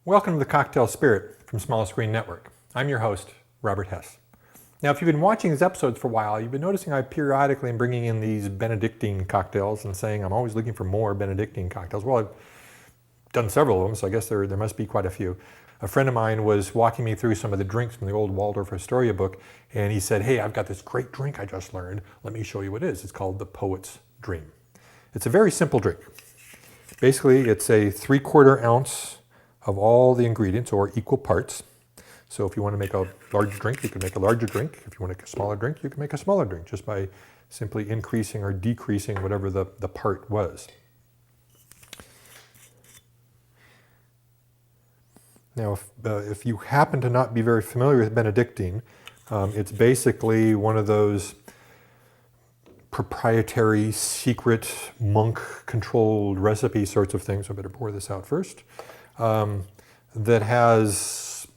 Welcome to the Cocktail Spirit from Small Screen Network. I'm your host, Robert Hess. Now, if you've been watching these episodes for a while, you've been noticing I periodically am bringing in these Benedictine cocktails and saying I'm always looking for more Benedictine cocktails. Well, I've done several of them, so I guess there must be quite a few. A friend of mine was walking me through some of the drinks from the Old Waldorf-Astoria book, and he said, hey, I've got this great drink I just learned. Let me show you what it is. It's called the Poet's Dream. It's a very simple drink. Basically, it's a 3/4 ounce of all the ingredients, or equal parts. So if you want to make a larger drink, you can make a larger drink. If you want to make a smaller drink, you can make a smaller drink, just by simply increasing or decreasing whatever the part was. Now, if you happen to not be very familiar with Benedictine, it's basically one of those proprietary, secret, monk-controlled recipe sorts of things. I better pour this out first. That has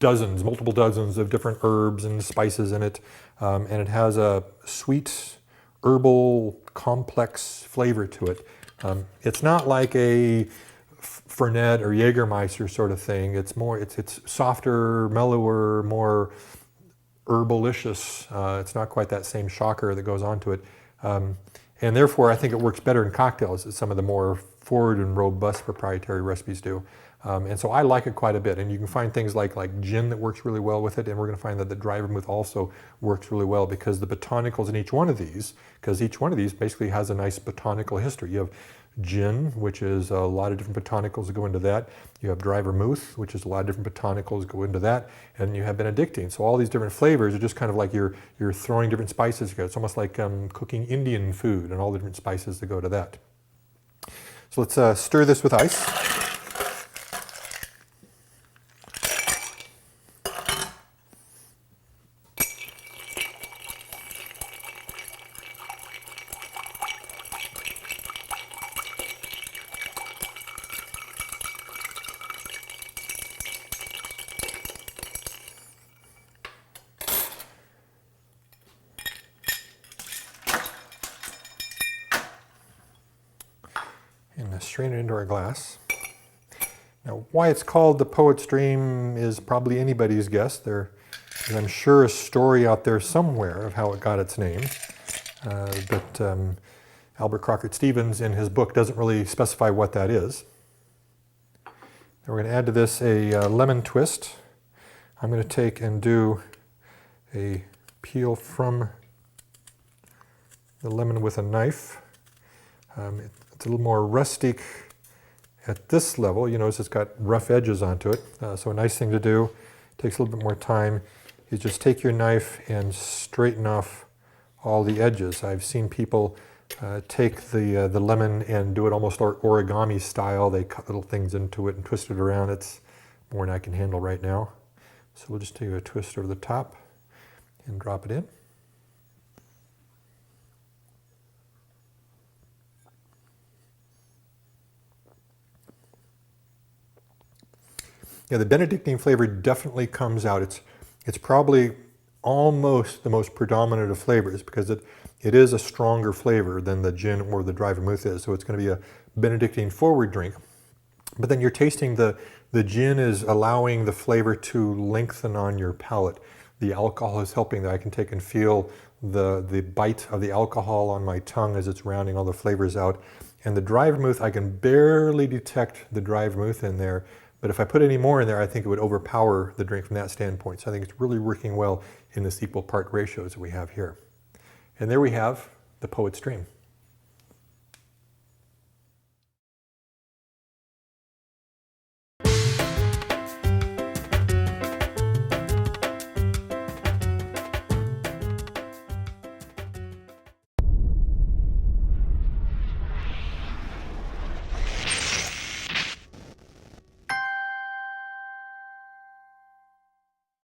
multiple dozens of different herbs and spices in it, and it has a sweet, herbal, complex flavor to it. It's not like a Fernet or Jägermeister sort of thing. It's softer, mellower, more herbalicious. It's not quite that same shocker that goes onto it. And therefore, I think it works better in cocktails than some of the more forward and robust proprietary recipes do. And so I like it quite a bit. And you can find things like gin that works really well with it. And we're going to find that the dry vermouth also works really well because the botanicals in each one of these, because each one of these basically has a nice botanical history. You have gin, which is a lot of different botanicals that go into that. You have dry vermouth, which is a lot of different botanicals go into that. And you have Benedictine. So all these different flavors are just kind of like you're throwing different spices together. It's almost like cooking Indian food and all the different spices that go to that. So let's stir this with ice. And strain it into our glass. Now, why it's called the Poet's Dream is probably anybody's guess. There is, I'm sure, a story out there somewhere of how it got its name. But Albert Crockett Stevens, in his book, doesn't really specify what that is. Now we're going to add to this a lemon twist. I'm going to take and do a peel from the lemon with a knife. It's a little more rustic at this level. You notice it's got rough edges onto it. So a nice thing to do, takes a little bit more time, is just take your knife and straighten off all the edges. I've seen people take the lemon and do it almost origami style. They cut little things into it and twist it around. It's more than I can handle right now. So we'll just take a twist over the top and drop it in. Yeah, the Benedictine flavor definitely comes out. It's probably almost the most predominant of flavors because it is a stronger flavor than the gin or the dry vermouth is. So it's going to be a Benedictine forward drink. But then you're tasting the gin is allowing the flavor to lengthen on your palate. The alcohol is helping that. I can take and feel the bite of the alcohol on my tongue as it's rounding all the flavors out. And the dry vermouth, I can barely detect the dry vermouth in there. But if I put any more in there, I think it would overpower the drink from that standpoint. So I think it's really working well in this equal part ratios that we have here. And there we have the Poet's Dream.